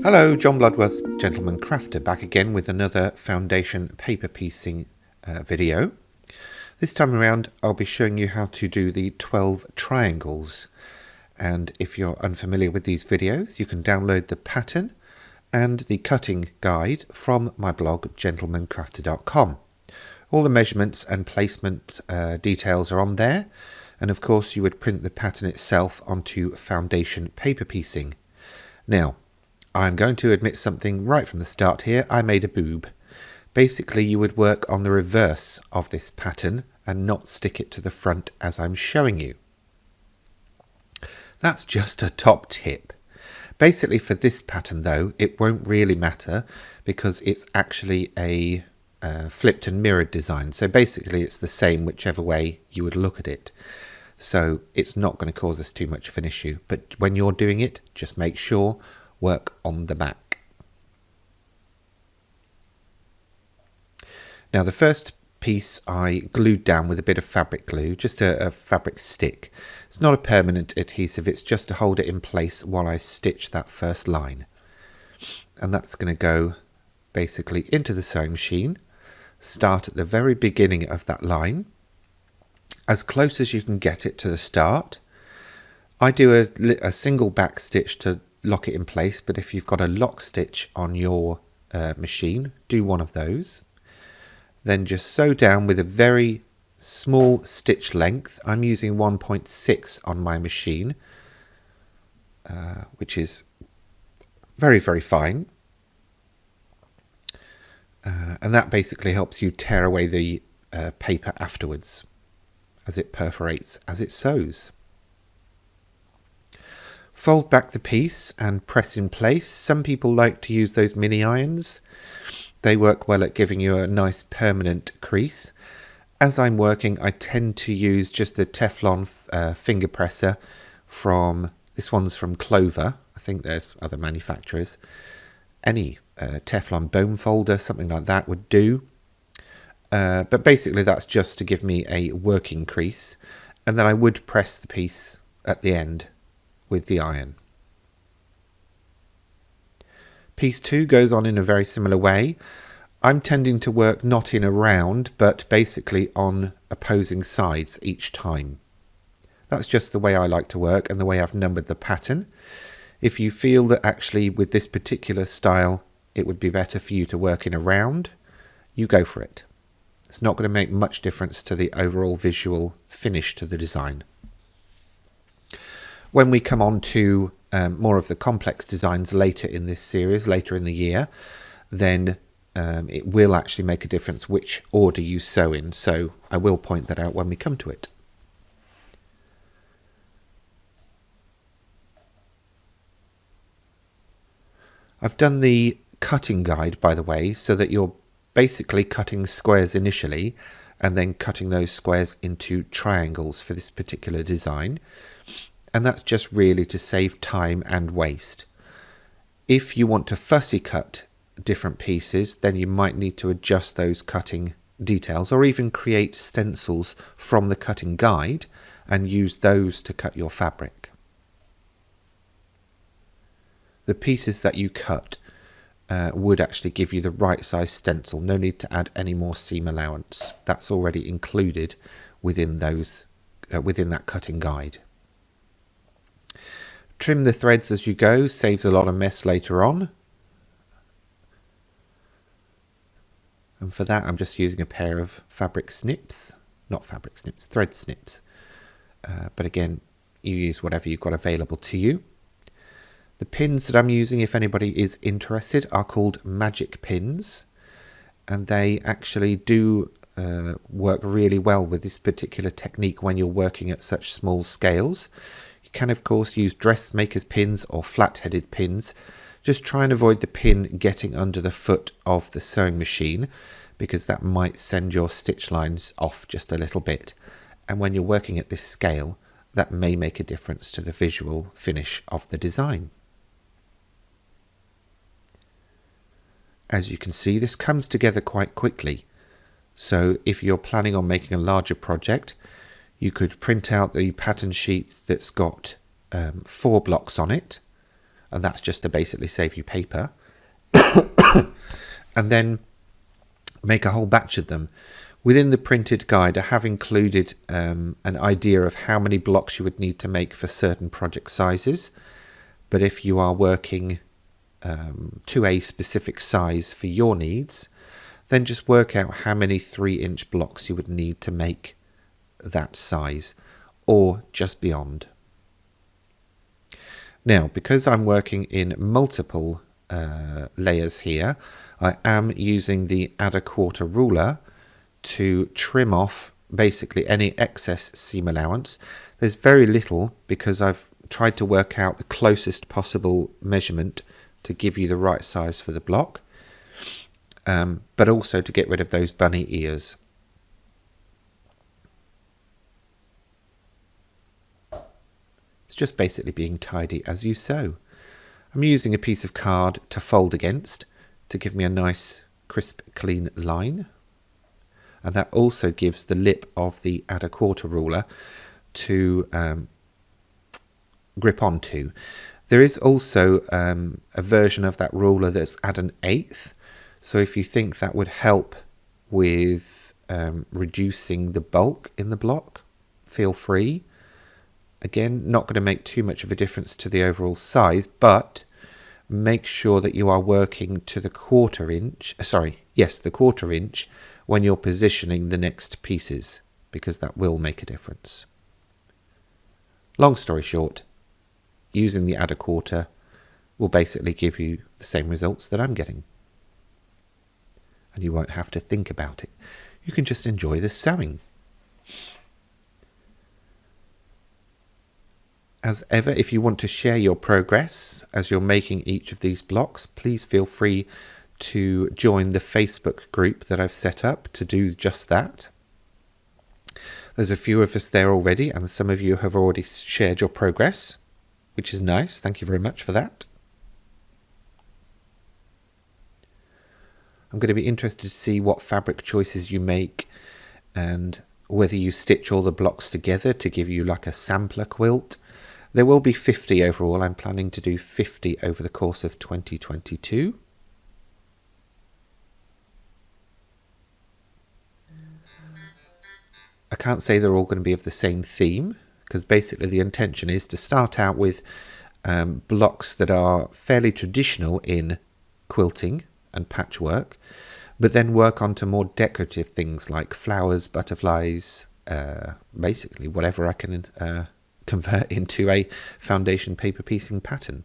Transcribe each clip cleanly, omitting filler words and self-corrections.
Hello, John Bloodworth, Gentleman Crafter, back again with another foundation paper piecing video. This time around I'll be showing you how to do the 12 triangles, and if you're unfamiliar with these videos you can download the pattern and the cutting guide from my blog gentlemancrafter.com. All the measurements and placement details are on there, and of course you would print the pattern itself onto foundation paper piecing. Now, I'm going to admit something right from the start here. I made a boob. Basically, you would work on the reverse of this pattern and not stick it to the front as I'm showing you. That's just a top tip. Basically, for this pattern though, it won't really matter because it's actually a flipped and mirrored design. So basically it's the same whichever way you would look at it. So it's not going to cause us too much of an issue. But when you're doing it, just make sure work on the back. Now the first piece I glued down with a bit of fabric glue, just a fabric stick. It's not a permanent adhesive, it's just to hold it in place while I stitch that first line. And that's going to go basically into the sewing machine, start at the very beginning of that line, as close as you can get it to the start. I do a single back stitch to lock it in place, but if you've got a lock stitch on your machine, do one of those. Then just sew down with a very small stitch length. I'm using 1.6 on my machine, which is very, very fine. And that basically helps you tear away the paper afterwards as it perforates, as it sews. Fold back the piece and press in place. Some people like to use those mini irons. They work well at giving you a nice permanent crease. As I'm working, I tend to use just the Teflon finger presser from, this one's from Clover. I think there's other manufacturers. Any Teflon bone folder, something like that would do. But basically that's just to give me a working crease. And then I would press the piece at the end with the iron. Piece 2 goes on in a very similar way. I'm tending to work not in a round, but basically on opposing sides each time. That's just the way I like to work and the way I've numbered the pattern. If you feel that actually with this particular style it would be better for you to work in a round, you go for it. It's not going to make much difference to the overall visual finish to the design. When we come on to more of the complex designs later in this series, later in the year, then it will actually make a difference which order you sew in. So I will point that out when we come to it. I've done the cutting guide, by the way, so that you're basically cutting squares initially and then cutting those squares into triangles for this particular design. And that's just really to save time and waste. If you want to fussy cut different pieces, then you might need to adjust those cutting details or even create stencils from the cutting guide and use those to cut your fabric. The pieces that you cut would actually give you the right size stencil. No need to add any more seam allowance. That's already included within those within that cutting guide. Trim the threads as you go, saves a lot of mess later on. And for that I'm just using a pair of fabric snips, not fabric snips, thread snips. But again, you use whatever you've got available to you. The pins that I'm using, if anybody is interested, are called magic pins. And they actually do work really well with this particular technique when you're working at such small scales. You can of course use dressmaker's pins or flat-headed pins. Just try and avoid the pin getting under the foot of the sewing machine because that might send your stitch lines off just a little bit. And when you're working at this scale, that may make a difference to the visual finish of the design. As you can see, this comes together quite quickly. So if you're planning on making a larger project, you could print out the pattern sheet that's got 4 blocks on it. and that's just to basically save you paper. And then make a whole batch of them. Within the printed guide, I have included an idea of how many blocks you would need to make for certain project sizes. But if you are working to a specific size for your needs, then just work out how many 3-inch blocks you would need to make that size, or just beyond. Now, because I'm working in multiple layers here, I am using the add a quarter ruler to trim off basically any excess seam allowance. There's very little because I've tried to work out the closest possible measurement to give you the right size for the block, but also to get rid of those bunny ears. It's just basically being tidy as you sew. I'm using a piece of card to fold against to give me a nice crisp clean line, and that also gives the lip of the add a quarter ruler to grip onto. There is also a version of that ruler that's at an 1/8, so if you think that would help with reducing the bulk in the block, feel free. Again, not going to make too much of a difference to the overall size, but make sure that you are working to the 1/4 inch, the 1/4 inch when you're positioning the next pieces, because that will make a difference. Long story short, using the add a quarter will basically give you the same results that I'm getting. And you won't have to think about it. You can just enjoy the sewing. As ever, if you want to share your progress as you're making each of these blocks, please feel free to join the Facebook group that I've set up to do just that. There's a few of us there already, and some of you have already shared your progress, which is nice. Thank you very much for that. I'm going to be interested to see what fabric choices you make and whether you stitch all the blocks together to give you like a sampler quilt. There will be 50 overall. I'm planning to do 50 over the course of 2022. I can't say they're all going to be of the same theme, because basically the intention is to start out with blocks that are fairly traditional in quilting and patchwork, but then work on to more decorative things like flowers, butterflies, basically whatever I can convert into a foundation paper piecing pattern.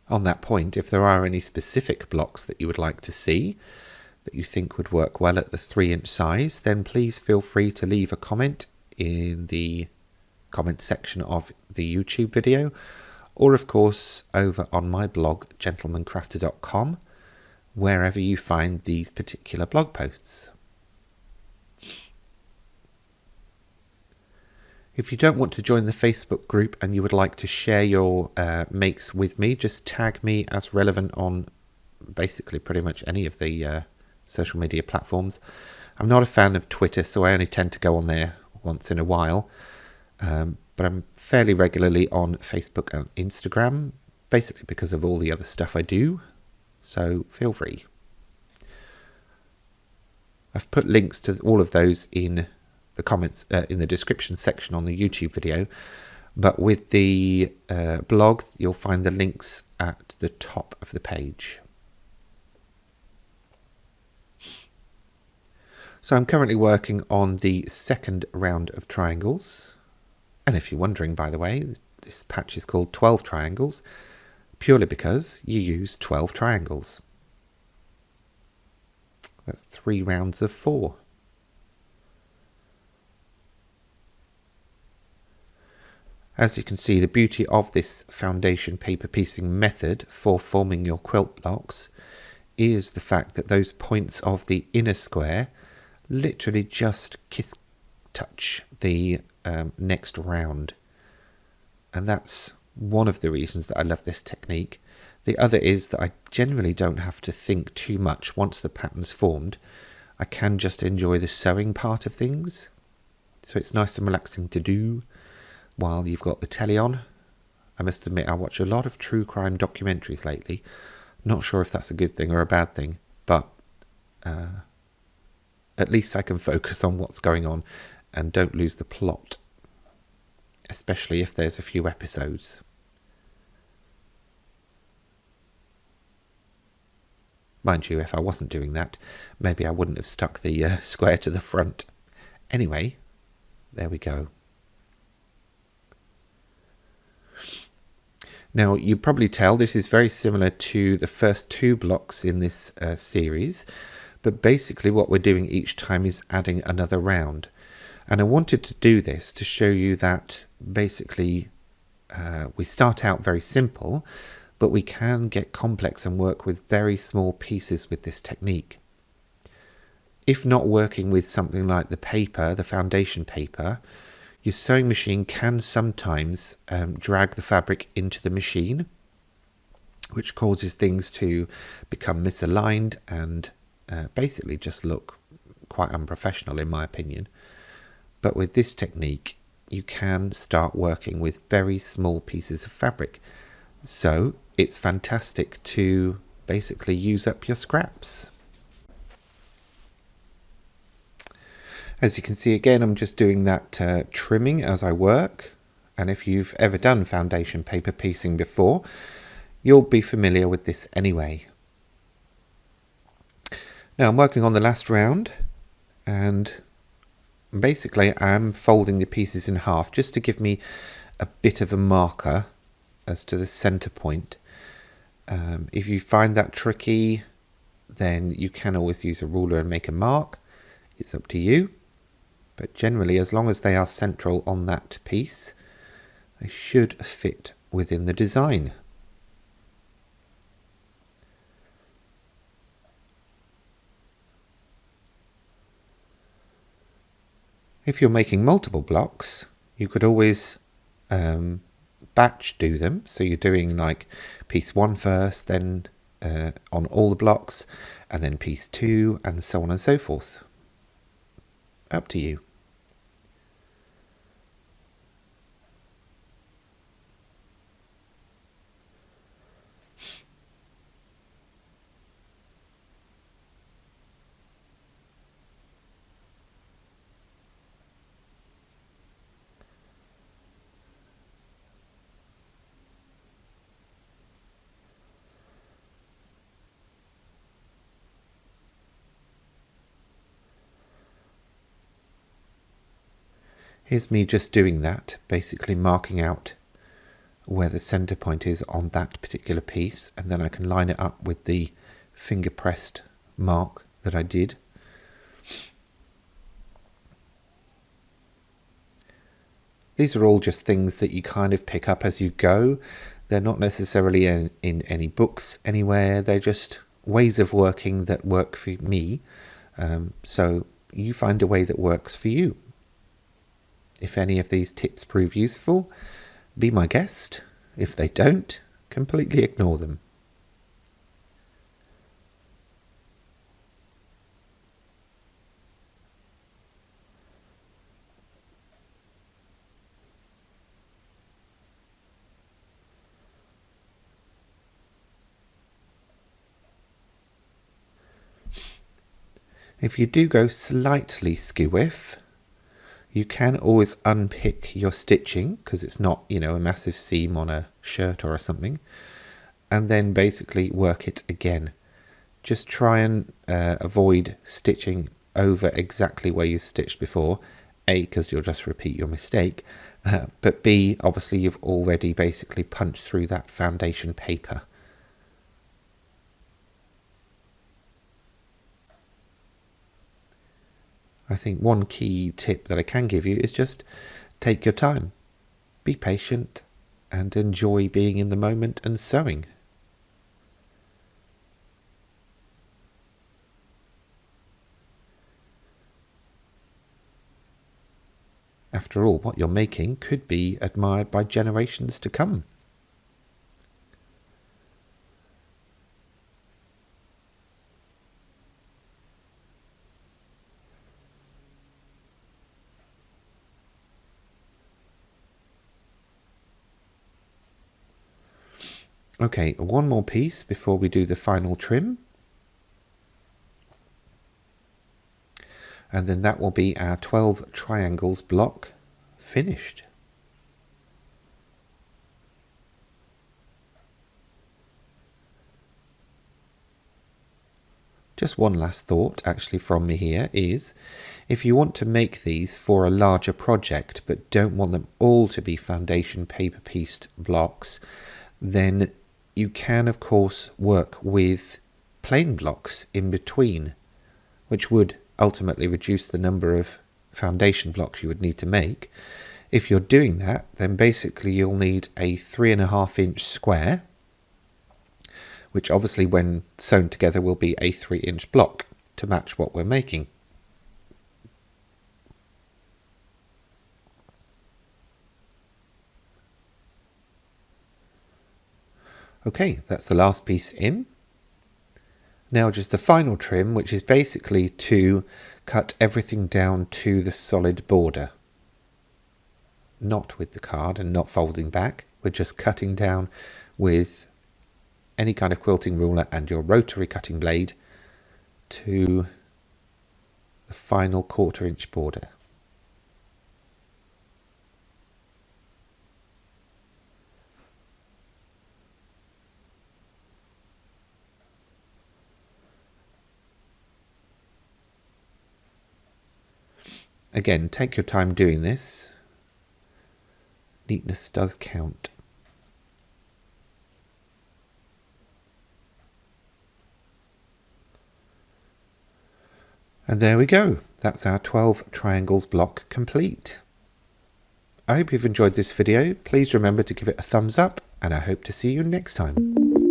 On that point, if there are any specific blocks that you would like to see that you think would work well at the 3-inch size, then please feel free to leave a comment in the comment section of the YouTube video, or of course over on my blog gentlemancrafter.com, wherever you find these particular blog posts. If you don't want to join the Facebook group and you would like to share your makes with me, just tag me as relevant on basically pretty much any of the social media platforms. I'm not a fan of Twitter, so I only tend to go on there once in a while, but I'm fairly regularly on Facebook and Instagram, basically because of all the other stuff I do, so feel free. I've put links to all of those in the comments in the description section on the YouTube video, but with the blog you'll find the links at the top of the page. So I'm currently working on the second round of triangles, and if you're wondering, by the way, this patch is called 12 triangles purely because you use 12 triangles. That's 3 rounds of 4. As you can see, the beauty of this foundation paper piecing method for forming your quilt blocks is the fact that those points of the inner square literally just touch the next round. And that's one of the reasons that I love this technique. The other is that I generally don't have to think too much once the pattern's formed. I can just enjoy the sewing part of things. So it's nice and relaxing to do while you've got the telly on. I must admit, I watch a lot of true crime documentaries lately. Not sure if that's a good thing or a bad thing, but at least I can focus on what's going on and don't lose the plot, especially if there's a few episodes. Mind you, if I wasn't doing that, maybe I wouldn't have stuck the square to the front. Anyway, there we go. Now, you probably tell this is very similar to the first two blocks in this series, but basically what we're doing each time is adding another round. And I wanted to do this to show you that basically we start out very simple, but we can get complex and work with very small pieces with this technique. If not working with something like the paper, the foundation paper, your sewing machine can sometimes drag the fabric into the machine, which causes things to become misaligned and basically just look quite unprofessional in my opinion. But with this technique, you can start working with very small pieces of fabric. So it's fantastic to basically use up your scraps. As you can see again, I'm just doing that trimming as I work. And if you've ever done foundation paper piecing before, you'll be familiar with this anyway. Now I'm working on the last round, and basically I'm folding the pieces in half just to give me a bit of a marker as to the center point. If you find that tricky, then you can always use a ruler and make a mark. It's up to you. But generally, as long as they are central on that piece, they should fit within the design. If you're making multiple blocks, you could always batch do them. So you're doing like piece 1 first, then on all the blocks, and then piece 2, and so on and so forth. Up to you. Here's me just doing that, basically marking out where the center point is on that particular piece, and then I can line it up with the finger pressed mark that I did. These are all just things that you kind of pick up as you go. They're not necessarily in any books anywhere. They're just ways of working that work for me. So you find a way that works for you. If any of these tips prove useful, be my guest. If they don't, completely ignore them. If you do go slightly skew-whiff, you can always unpick your stitching because it's not, a massive seam on a shirt or something, and then basically work it again. Just try and avoid stitching over exactly where you stitched before. A, because you'll just repeat your mistake, but B, obviously you've already basically punched through that foundation paper. I think one key tip that I can give you is just take your time, be patient, and enjoy being in the moment and sewing. After all, what you're making could be admired by generations to come. Okay, one more piece before we do the final trim. And then that will be our 12 triangles block finished. Just one last thought actually from me here is, if you want to make these for a larger project but don't want them all to be foundation paper pieced blocks, then you can of course work with plain blocks in between, which would ultimately reduce the number of foundation blocks you would need to make. If you're doing that, then basically you'll need a 3.5 inch square, which obviously when sewn together will be a 3-inch block to match what we're making. Okay, that's the last piece in. Now just the final trim, which is basically to cut everything down to the solid border. Not with the card and not folding back, we're just cutting down with any kind of quilting ruler and your rotary cutting blade to the final 1/4 inch border. Again, take your time doing this. Neatness does count. And there we go. That's our 12 triangles block complete. I hope you've enjoyed this video. Please remember to give it a thumbs up, and I hope to see you next time.